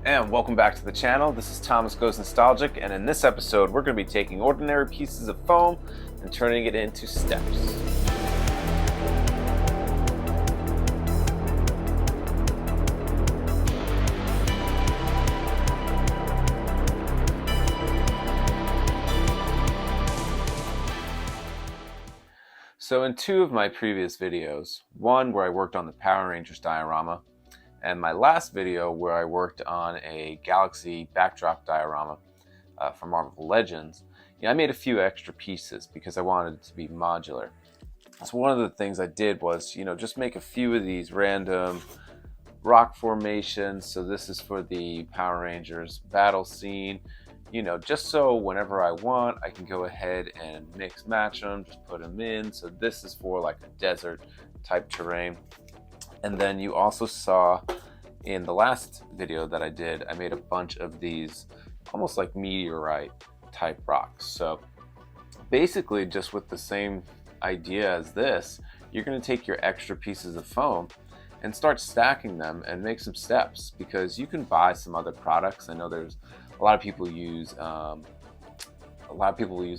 And welcome back to the channel. This is Thomas Goes Nostalgic, and in this episode we're going to be taking ordinary pieces of foam and turning it into steps. So in two of my previous videos, one where I worked on the Power Rangers diorama, and my last video where I worked on a galaxy backdrop diorama for Marvel Legends, I made a few extra pieces because I wanted it to be modular. So one of the things I did was, just make a few of these random rock formations. So this is for the Power Rangers battle scene, just so whenever I want, I can go ahead and mix match them, just put them in. So this is for like a desert type terrain. And then you also saw in the last video that I did, I made a bunch of these almost like meteorite type rocks. So basically just with the same idea as this, you're going to take your extra pieces of foam and start stacking them and make some steps, because you can buy some other products. I know there's a lot of people use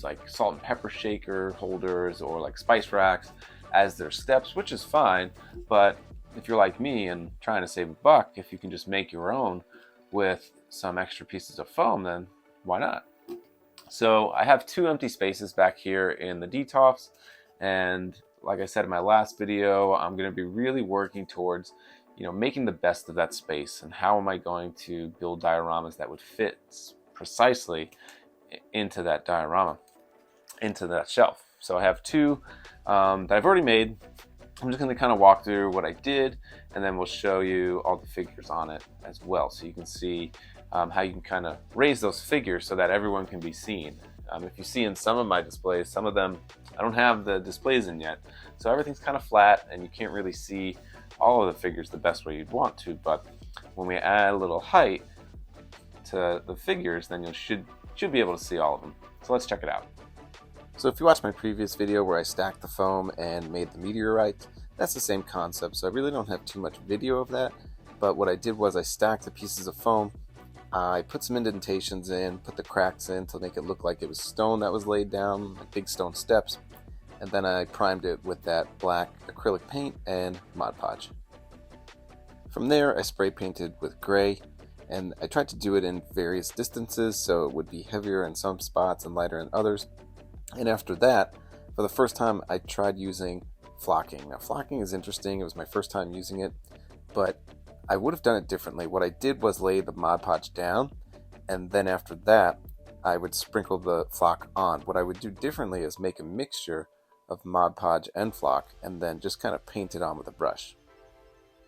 like salt and pepper shaker holders or like spice racks as their steps, which is fine. But if you're like me and trying to save a buck, if you can just make your own with some extra pieces of foam, then why not? So I have two empty spaces back here in the Detolfs, and like I said in my last video, I'm going to be really working towards making the best of that space. And how am I going to build dioramas that would fit precisely into that diorama, into that shelf? So I have two that I've already made. I'm just going to kind of walk through what I did, and then we'll show you all the figures on it as well, so you can see how you can kind of raise those figures so that everyone can be seen. If you see in some of my displays, some of them I don't have the displays in yet, so everything's kind of flat and you can't really see all of the figures the best way you'd want to. But when we add a little height to the figures, then you should be able to see all of them. So let's check it out. So if you watched my previous video where I stacked the foam and made the meteorite, that's the same concept. So I really don't have too much video of that, but what I did was I stacked the pieces of foam. I put some indentations in, put the cracks in to make it look like it was stone that was laid down, like big stone steps, and then I primed it with that black acrylic paint and Mod Podge. From there I spray painted with gray, and I tried to do it in various distances so it would be heavier in some spots and lighter in others. And after that, for the first time, I tried using flocking. Now, flocking is interesting. It was my first time using it, but I would have done it differently. What I did was lay the Mod Podge down, and then after that, I would sprinkle the flock on. What I would do differently is make a mixture of Mod Podge and flock, and then just kind of paint it on with a brush.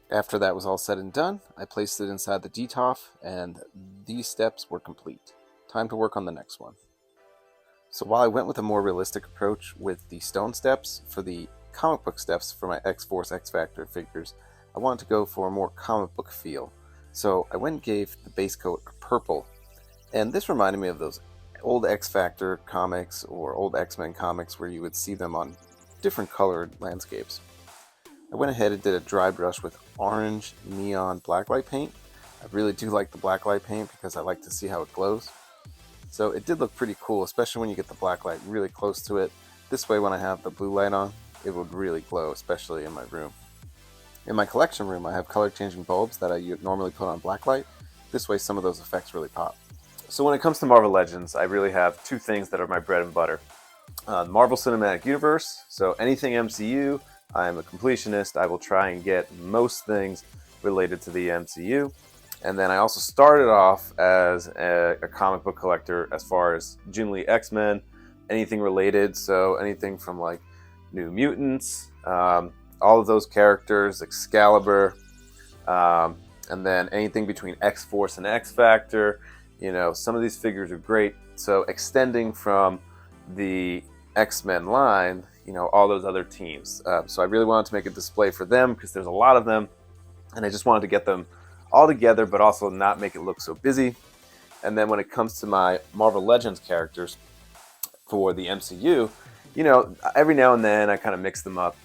After that was all said and done, I placed it inside the Detolf, and these steps were complete. Time to work on the next one. So while I went with a more realistic approach with the stone steps, for the comic book steps for my XForce X Factor figures, I wanted to go for a more comic book feel. So I went and gave the base coat a purple, and this reminded me of those old X Factor comics or old X-Men comics where you would see them on different colored landscapes. I went ahead and did a dry brush with orange neon blacklight paint. I really do like the blacklight paint because I like to see how it glows. So it did look pretty cool, especially when you get the black light really close to it. This way, when I have the blue light on, it would really glow, especially in my room. In my collection room, I have color changing bulbs that I normally put on black light. This way, some of those effects really pop. So when it comes to Marvel Legends, I really have two things that are my bread and butter. Marvel Cinematic Universe, so anything MCU, I'm a completionist. I will try and get most things related to the MCU. And then I also started off as a comic book collector as far as Jim Lee X-Men, anything related, so anything from like New Mutants, all of those characters, Excalibur, and then anything between X-Force and X-Factor. Some of these figures are great, so extending from the X-Men line, all those other teams. So I really wanted to make a display for them because there's a lot of them, and I just wanted to get them all together, but also not make it look so busy. And then when it comes to my Marvel Legends characters for the MCU, every now and then I kind of mix them up,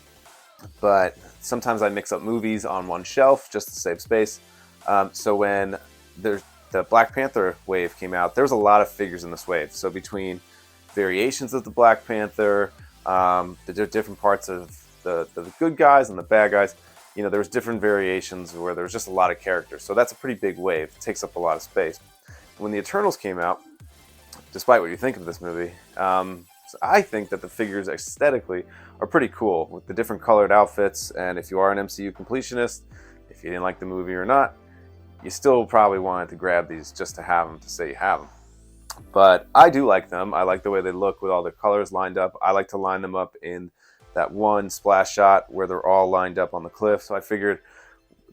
but sometimes I mix up movies on one shelf just to save space. So when there's the Black Panther wave came out, there was a lot of figures in this wave. So between variations of the Black Panther, the different parts of the good guys and the bad guys, you know, there was different variations where there was just a lot of characters. So that's a pretty big wave. It takes up a lot of space. When the Eternals came out, despite what you think of this movie, so I think that the figures aesthetically are pretty cool with the different colored outfits. And if you are an MCU completionist, if you didn't like the movie or not, you still probably wanted to grab these just to have them, to say you have them. But I do like them. I like the way they look with all the colors lined up. I like to line them up in that one splash shot where they're all lined up on the cliff. So I figured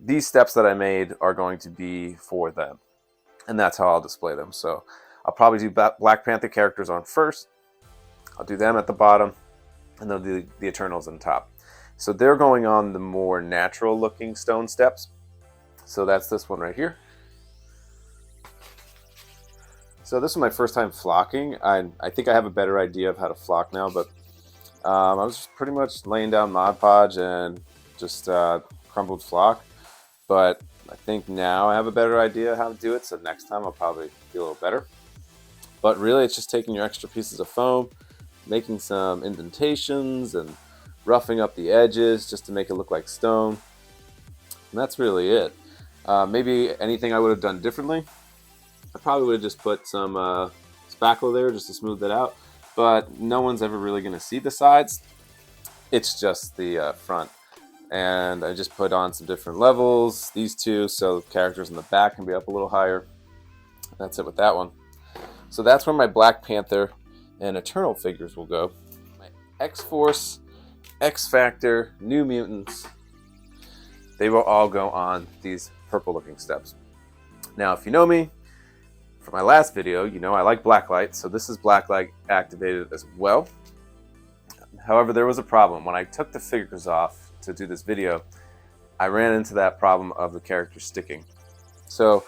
these steps that I made are going to be for them. And that's how I'll display them. So I'll probably do Black Panther characters on first. I'll do them at the bottom. And then do the Eternals on top. So they're going on the more natural looking stone steps. So that's this one right here. So this was my first time flocking. I think I have a better idea of how to flock now, but I was just pretty much laying down Mod Podge and just crumbled flock. But I think now I have a better idea how to do it, so next time I'll probably be a little better. But really, it's just taking your extra pieces of foam, making some indentations and roughing up the edges just to make it look like stone. And that's really it. Maybe anything I would have done differently, I probably would have just put some spackle there just to smooth it out. But no one's ever really going to see the sides. It's just the front. And I just put on some different levels, these two, so characters in the back can be up a little higher. That's it with that one. So that's where my Black Panther and Eternal figures will go. My X-Force, X-Factor, New Mutants, they will all go on these purple looking steps. Now, if you know me, for my last video, you know I like blacklight, so this is blacklight activated as well. However, there was a problem. When I took the figures off to do this video, I ran into that problem of the characters sticking. So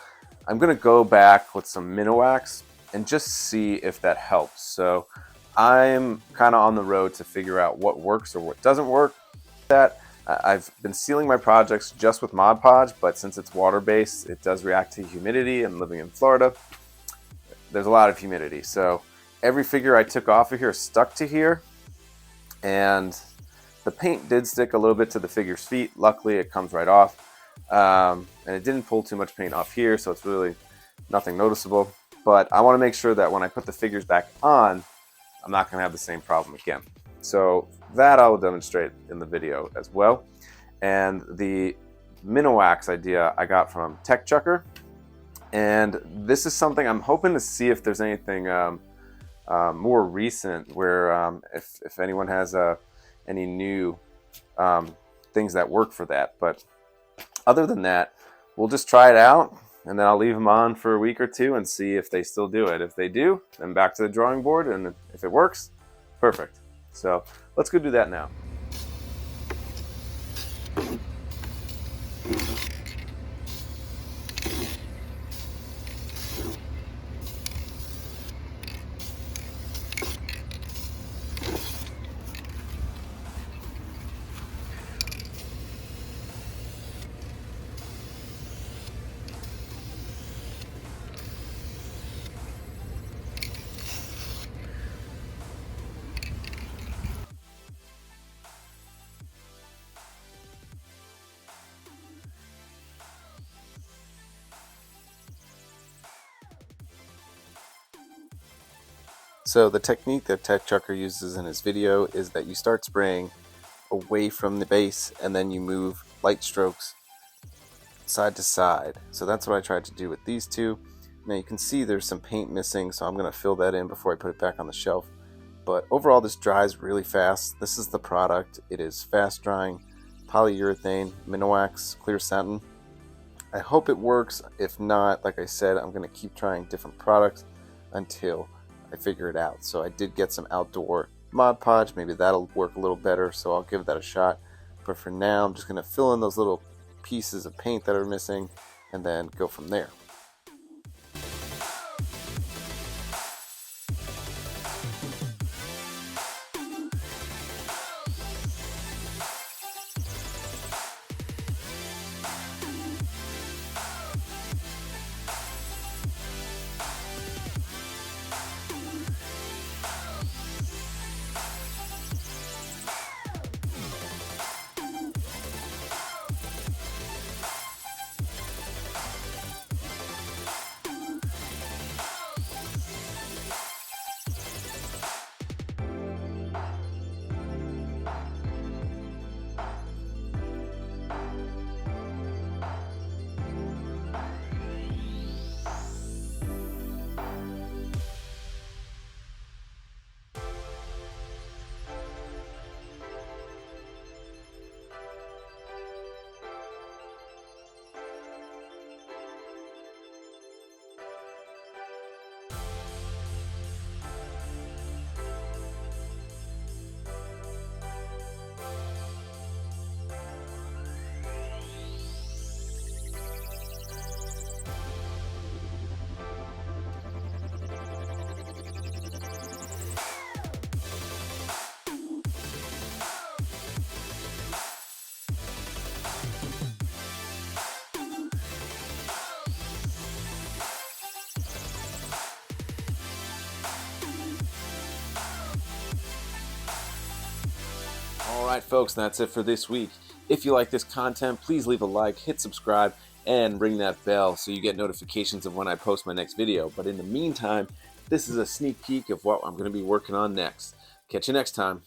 I'm going to go back with some Minowax and just see if that helps. So I'm kind of on the road to figure out what works or what doesn't work. I've been sealing my projects just with Mod Podge, but since it's water-based, it does react to humidity, and living in Florida, there's a lot of humidity. So every figure I took off of here stuck to here, and the paint did stick a little bit to the figure's feet. Luckily, it comes right off, and it didn't pull too much paint off here, so it's really nothing noticeable. But I want to make sure that when I put the figures back on, I'm not going to have the same problem again. So that I will demonstrate in the video as well. And the Minowax idea I got from Tech Chucker. And this is something I'm hoping to see if there's anything more recent where if anyone has any new things that work for that. But other than that, we'll just try it out, and then I'll leave them on for a week or two and see if they still do it. If they do, then back to the drawing board, and if it works, perfect. So let's go do that now. So the technique that Tech Chucker uses in his video is that you start spraying away from the base and then you move light strokes side to side. So that's what I tried to do with these two. Now you can see there's some paint missing, so I'm going to fill that in before I put it back on the shelf. But overall, this dries really fast. This is the product. It is fast drying polyurethane Minowax clear satin. I hope it works. If not, like I said, I'm going to keep trying different products until I figure it out. So I did get some outdoor Mod Podge. Maybe that'll work a little better, so I'll give that a shot. But for now, I'm just going to fill in those little pieces of paint that are missing and then go from there. All right, folks, that's it for this week. If you like this content, please leave a like, hit subscribe, and ring that bell so you get notifications of when I post my next video. But in the meantime, this is a sneak peek of what I'm going to be working on next. Catch you next time.